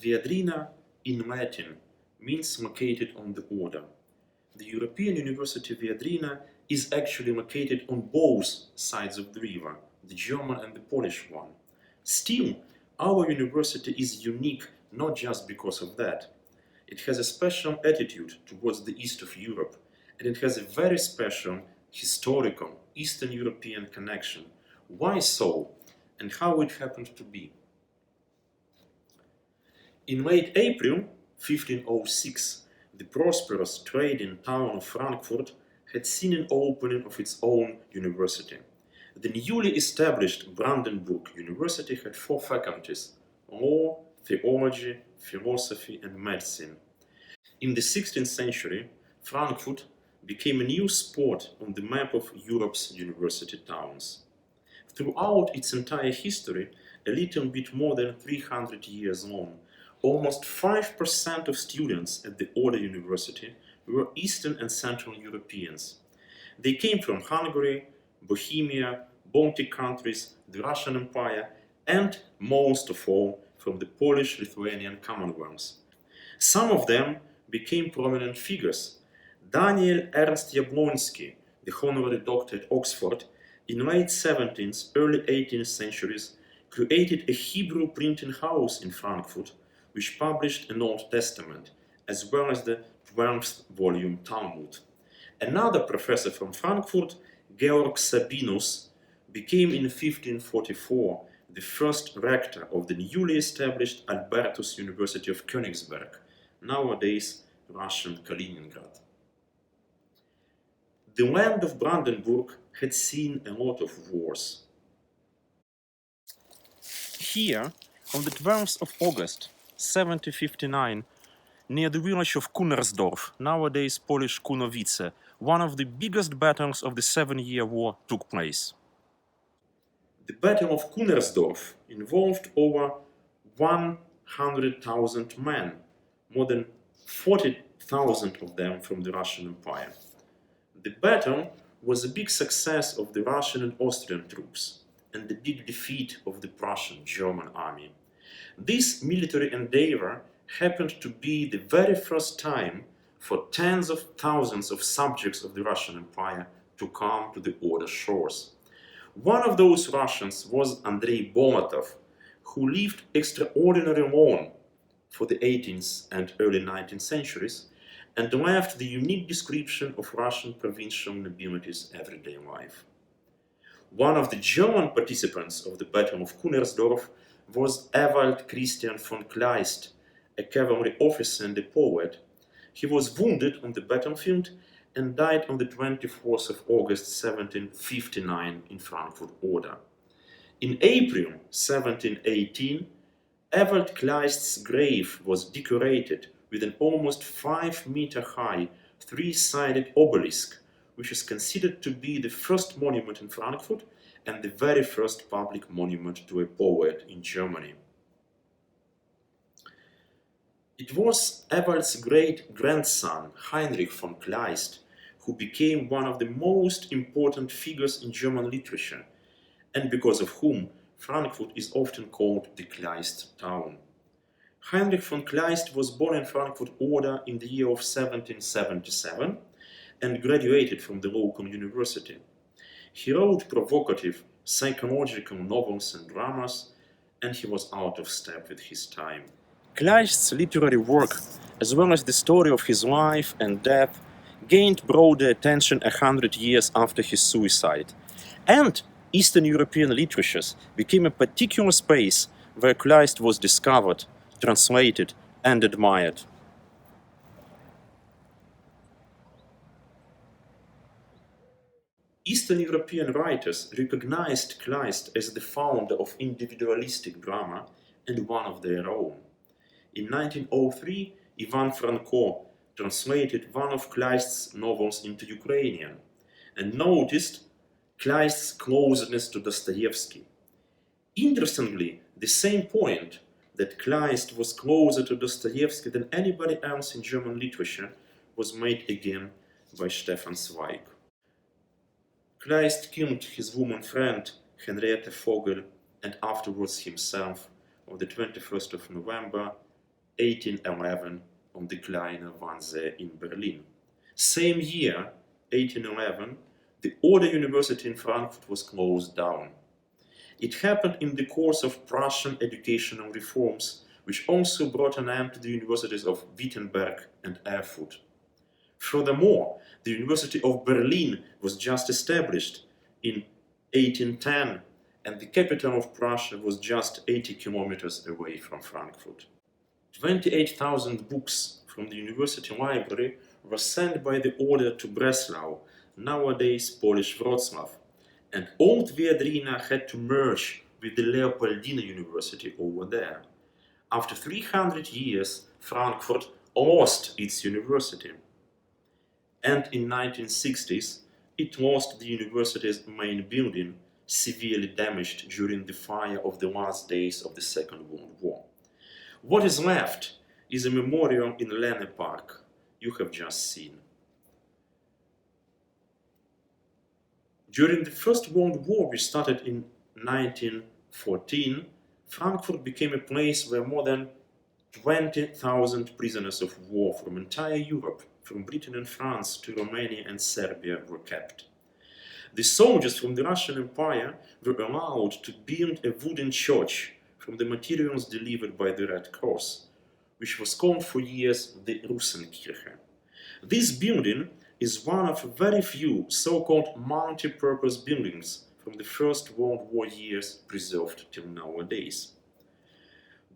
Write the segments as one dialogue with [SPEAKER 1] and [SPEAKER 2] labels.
[SPEAKER 1] Viadrina in Latin means located on the Oder. The European University Viadrina is actually located on both sides of the river, the German and the Polish one. Still, our university is unique not just because of that. It has a special attitude towards the east of Europe, and it has a very special historical Eastern European connection. Why so, and how it happened to be? In late April 1506, the prosperous trading town of Frankfurt had seen an opening of its own university. The newly established Brandenburg University had 4 faculties: law, theology, philosophy, and medicine. In the 16th century, Frankfurt became a new spot on the map of Europe's university towns. Throughout its entire history, a little bit more than 300 years long, almost 5% of students at the Oder University were Eastern and Central Europeans. They came from Hungary, Bohemia, Baltic countries, the Russian Empire, and most of all from the Polish-Lithuanian Commonwealth. Some of them became prominent figures. Daniel Ernst Jablonski, the honorary doctor at Oxford, in late 17th, early 18th centuries, created a Hebrew printing house in Frankfurt, which published an Old Testament, as well as the 12th volume Talmud. Another professor from Frankfurt, Georg Sabinus, became in 1544 the first rector of the newly established Albertus University of Königsberg, nowadays Russian Kaliningrad. The land of Brandenburg had seen a lot of wars. Here, on the 12th of August 1759, near the village of Kunersdorf, nowadays Polish Kunowice, one of the biggest battles of the 7-Year War took place. The Battle of Kunersdorf involved over 100,000 men, more than 40,000 of them from the Russian Empire. The battle was a big success of the Russian and Austrian troops, and the big defeat of the Prussian German army. This military endeavor happened to be the very first time for tens of thousands of subjects of the Russian Empire to come to the Oder shores. One of those Russians was Andrei Bolotov, who lived extraordinarily long for the 18th and early 19th centuries and left the unique description of Russian provincial nobility's everyday life. One of the German participants of the Battle of Kunersdorf was Ewald Christian von Kleist, a cavalry officer and a poet. He was wounded on the battlefield and died on the 24th of August 1759 in Frankfurt Oder. In April 1718, Ewald Kleist's grave was decorated with an almost 5-meter high, 3-sided obelisk, which is considered to be the first monument in Frankfurt and the very first public monument to a poet in Germany. It was Ewald's great-grandson, Heinrich von Kleist, who became one of the most important figures in German literature, and because of whom Frankfurt is often called the Kleist town. Heinrich von Kleist was born in Frankfurt Oder in the year of 1777 and graduated from the local university. He wrote provocative psychological novels and dramas, and he was out of step with his time. Kleist's literary work, as well as the story of his life and death, gained broader attention 100 years after his suicide, and Eastern European literatures became a particular space where Kleist was discovered, translated, and admired. Eastern European writers recognized Kleist as the founder of individualistic drama and one of their own. In 1903, Ivan Franko translated one of Kleist's novels into Ukrainian and noticed Kleist's closeness to Dostoevsky. Interestingly, the same point, that Kleist was closer to Dostoevsky than anybody else in German literature, was made again by Stefan Zweig. Kleist killed his woman friend Henriette Vogel and afterwards himself on the 21st of November 1811 on the Kleine Wannsee in Berlin. Same year, 1811, the Oder University in Frankfurt was closed down. It happened in the course of Prussian educational reforms, which also brought an end to the universities of Wittenberg and Erfurt. Furthermore, the University of Berlin was just established in 1810, and the capital of Prussia was just 80 kilometers away from Frankfurt. 28,000 books from the university library were sent by the Oder to Breslau, nowadays Polish Wrocław, and Old Viadrina had to merge with the Leopoldina University over there. After 300 years, Frankfurt lost its university. And in 1960s, it lost the university's main building, severely damaged during the fire of the last days of the Second World War. What is left is a memorial in Lenne Park you have just seen. During the First World War, which started in 1914, Frankfurt became a place where more than 20,000 prisoners of war from entire Europe, from Britain and France to Romania and Serbia, were kept. The soldiers from the Russian Empire were allowed to build a wooden church from the materials delivered by the Red Cross, which was called for years the Russenkirche. This building is one of very few so-called multi-purpose buildings from the First World War years preserved till nowadays.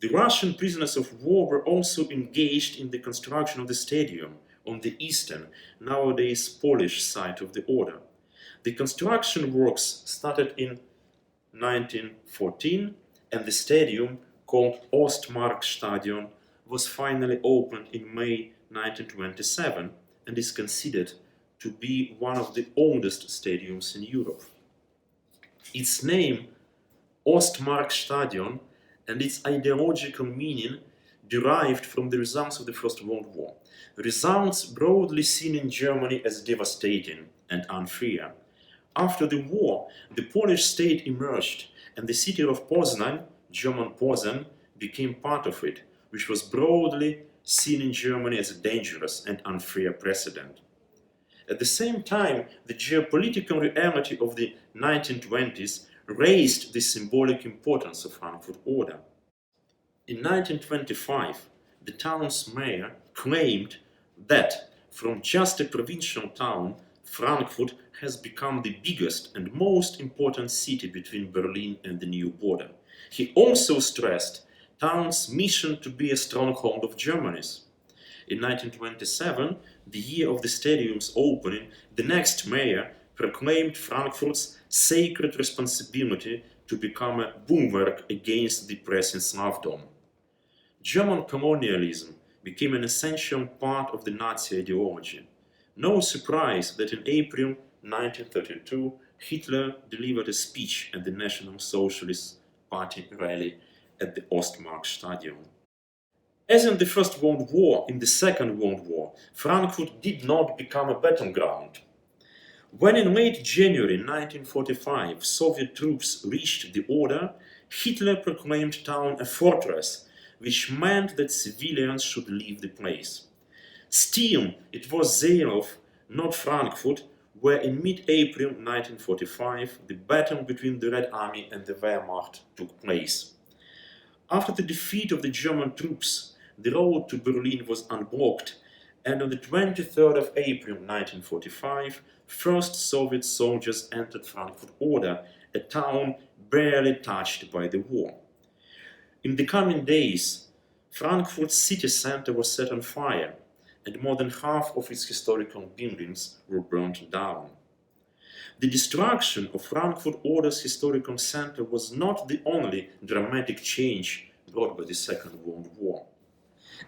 [SPEAKER 1] The Russian prisoners of war were also engaged in the construction of the stadium on the eastern, nowadays Polish side of the Oder. The construction works started in 1914, and the stadium, called Ostmarkstadion, was finally opened in May 1927 and is considered to be one of the oldest stadiums in Europe. Its name, Ostmarkstadion, and its ideological meaning derived from the results of the First World War. Results broadly seen in Germany as devastating and unfair. After the war, the Polish state emerged, and the city of Poznań, German Posen, became part of it, which was broadly seen in Germany as a dangerous and unfair precedent. At the same time, the geopolitical reality of the 1920s raised the symbolic importance of Frankfurt Oder. In 1925, the town's mayor claimed that from just a provincial town, Frankfurt has become the biggest and most important city between Berlin and the new border. He also stressed town's mission to be a stronghold of Germany's. In 1927, the year of the stadium's opening, the next mayor proclaimed Frankfurt's sacred responsibility to become a bulwark against the pressing Slavdom. German colonialism became an essential part of the Nazi ideology. No surprise that in April 1932, Hitler delivered a speech at the National Socialist Party rally at the Ostmarkstadion. As in the First World War, in the Second World War, Frankfurt did not become a battleground. When in late January 1945 Soviet troops reached the Oder, Hitler proclaimed town a fortress, which meant that civilians should leave the place. Still, it was Zehlov, not Frankfurt, where in mid-April 1945 the battle between the Red Army and the Wehrmacht took place. After the defeat of the German troops, the road to Berlin was unblocked, and on the 23rd of April 1945, first Soviet soldiers entered Frankfurt Oder, a town barely touched by the war. In the coming days, Frankfurt's city center was set on fire, and more than half of its historical buildings were burnt down. The destruction of Frankfurt Oder's historical center was not the only dramatic change brought by the Second World War.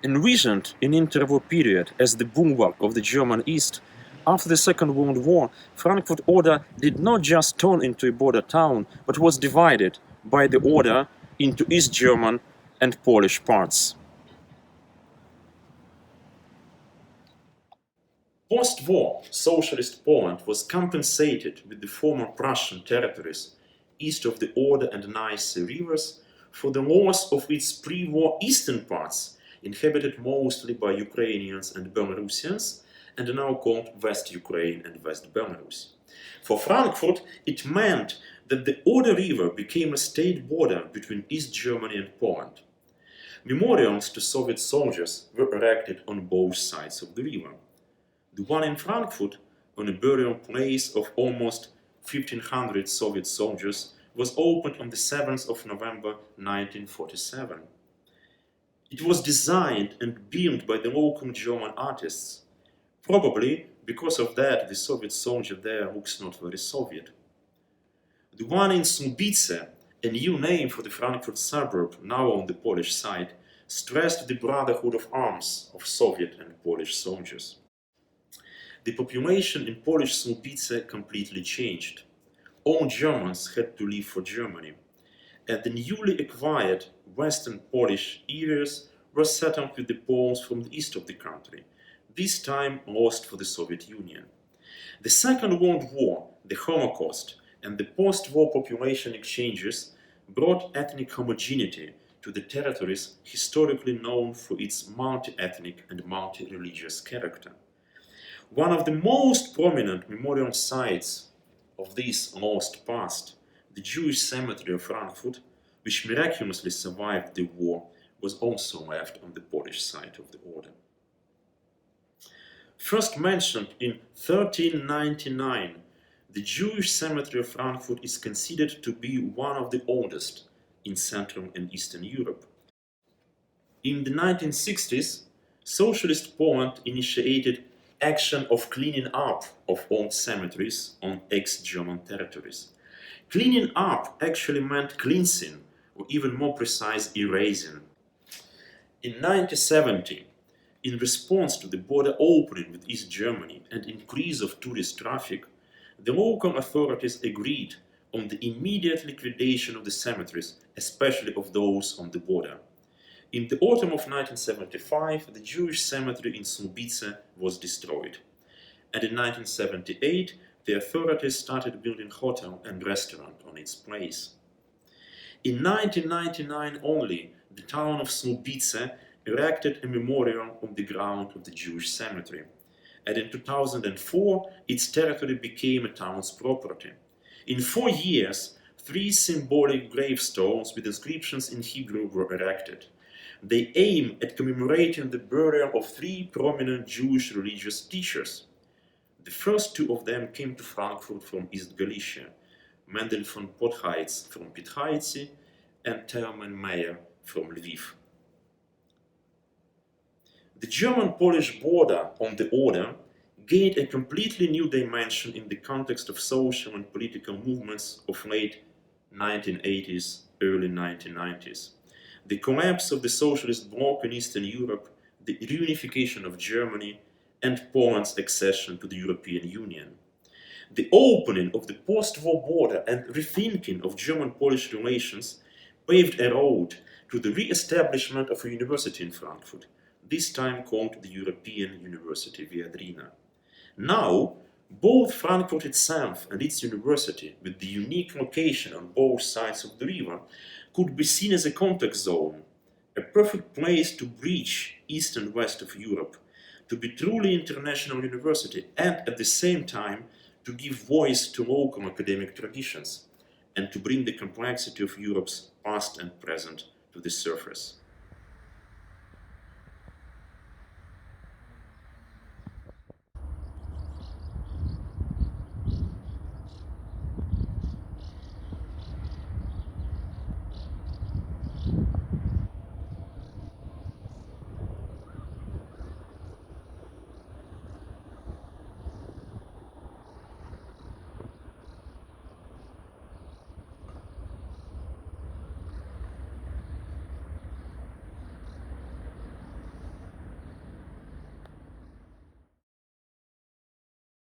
[SPEAKER 1] Envisioned in interwar period as the bulwark of the German East, after the Second World War, Frankfurt Oder did not just turn into a border town, but was divided by the Oder into East German and Polish parts. Post-war, Socialist Poland was compensated with the former Prussian territories east of the Oder and Neisse rivers for the loss of its pre-war eastern parts, inhabited mostly by Ukrainians and Belarusians, and now called West Ukraine and West Belarus. For Frankfurt, it meant that the Oder River became a state border between East Germany and Poland. Memorials to Soviet soldiers were erected on both sides of the river. The one in Frankfurt, on a burial place of almost 1,500 Soviet soldiers, was opened on the 7th of November 1947. It was designed and built by the local German artists. Probably because of that, the Soviet soldier there looks not very Soviet. The one in Słubice, a new name for the Frankfurt suburb, now on the Polish side, stressed the brotherhood of arms of Soviet and Polish soldiers. The population in Polish Słubice completely changed. All Germans had to leave for Germany, and the newly acquired Western Polish areas were settled with the Poles from the east of the country, this time lost for the Soviet Union. The Second World War, the Holocaust, and the post-war population exchanges brought ethnic homogeneity to the territories historically known for its multi-ethnic and multi-religious character. One of the most prominent memorial sites of this lost past, the Jewish cemetery of Frankfurt, which miraculously survived the war, was also left on the Polish side of the Oder. First mentioned in 1399, the Jewish cemetery of Frankfurt is considered to be one of the oldest in Central and Eastern Europe. In the 1960s, Socialist Poland initiated action of cleaning up of old cemeteries on ex-German territories. Cleaning up actually meant cleansing, or even more precise, erasing. In 1970, in response to the border opening with East Germany and increase of tourist traffic, the local authorities agreed on the immediate liquidation of the cemeteries, especially of those on the border. In the autumn of 1975, the Jewish cemetery in Słubice was destroyed. And in 1978, the authorities started building hotel and restaurant on its place. In 1999 only, the town of Słubice erected a memorial on the ground of the Jewish cemetery. And in 2004, its territory became a town's property. In 4 years, 3 symbolic gravestones with inscriptions in Hebrew were erected. They aim at commemorating the burial of 3 prominent Jewish religious teachers. The first 2 of them came to Frankfurt from East Galicia, Mendel von Podhajce from Podhajce and Teoman Meyer from Lviv. The German-Polish border on the Oder gained a completely new dimension in the context of social and political movements of late 1980s, early 1990s. The collapse of the socialist bloc in Eastern Europe, the reunification of Germany, and Poland's accession to the European Union. The opening of the post-war border and rethinking of German-Polish relations paved a road to the re-establishment of a university in Frankfurt, this time called the European University Viadrina. Now, both Frankfurt itself and its university, with the unique location on both sides of the river, could be seen as a contact zone, a perfect place to bridge East and West of Europe, to be truly international university and at the same time to give voice to local academic traditions and to bring the complexity of Europe's past and present to the surface.